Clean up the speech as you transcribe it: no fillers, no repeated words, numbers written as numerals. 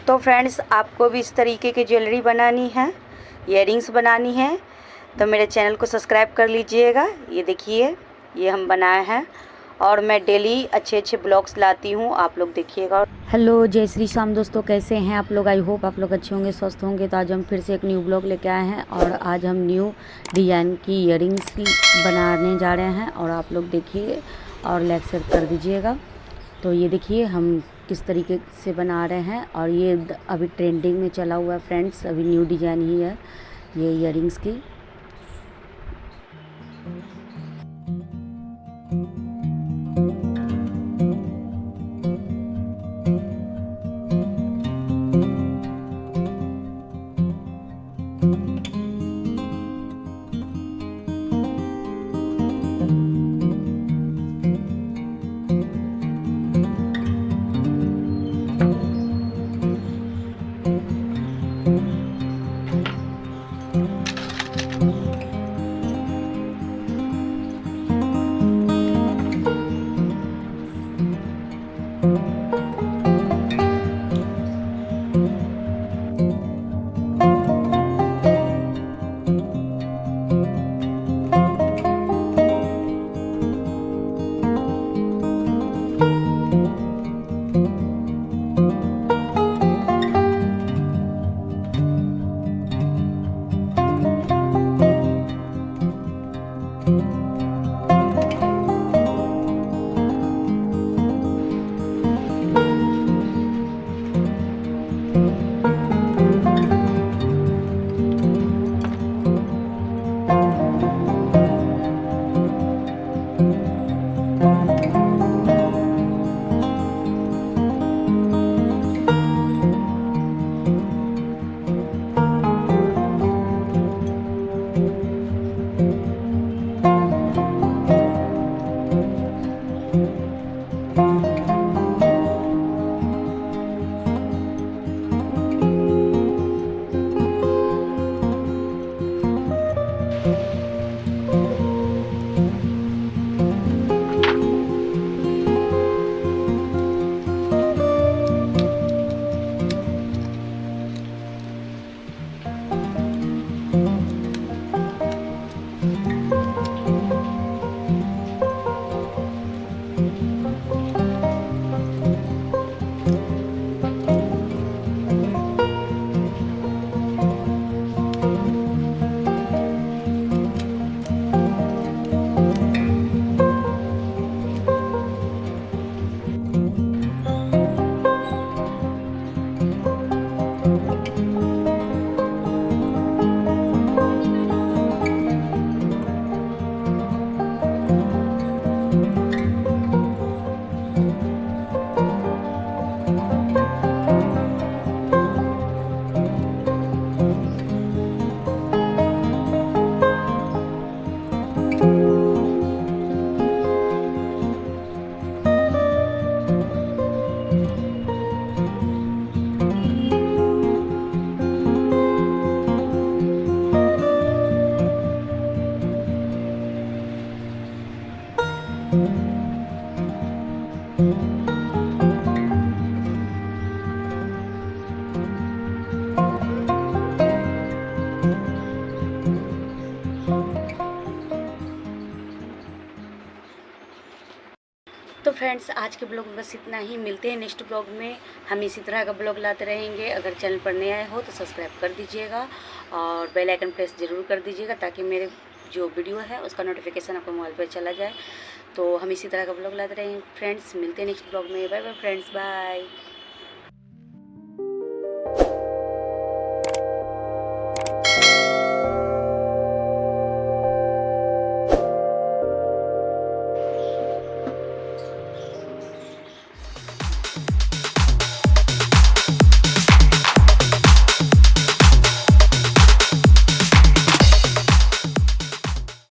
तो फ्रेंड्स, आपको भी इस तरीके की ज्वेलरी बनानी है, इयररिंग्स बनानी है, तो मेरे चैनल को सब्सक्राइब कर लीजिएगा। ये देखिए, ये हम बनाए हैं और मैं डेली अच्छे अच्छे ब्लॉग्स लाती हूँ, आप लोग देखिएगा। हेलो, जय श्री श्याम दोस्तों, कैसे हैं आप लोग? आई होप आप लोग अच्छे होंगे, स्वस्थ होंगे। तो आज हम फिर से एक न्यू ब्लॉग लेके आए हैं और आज हम न्यू डिज़ाइन की इयररिंग्स बनाने जा रहे हैं और आप लोग देखिए और लाइक शेयर कर दीजिएगा। तो ये देखिए हम किस तरीके से बना रहे हैं और ये अभी ट्रेंडिंग में चला हुआ है फ्रेंड्स, अभी न्यू डिज़ाइन ही है ये इयररिंग्स की। तो फ्रेंड्स, आज के ब्लॉग में बस इतना ही। मिलते हैं नेक्स्ट ब्लॉग में, हम इसी तरह का ब्लॉग लाते रहेंगे। अगर चैनल पर नए आए हो तो सब्सक्राइब कर दीजिएगा और बेल आइकन प्रेस ज़रूर कर दीजिएगा ताकि मेरे जो वीडियो है उसका नोटिफिकेशन आपको मोबाइल पर चला जाए। तो हम इसी तरह का ब्लॉग लाते रहेंगे फ्रेंड्स। मिलते हैं नेक्स्ट ब्लॉग में। Bye bye friends, bye.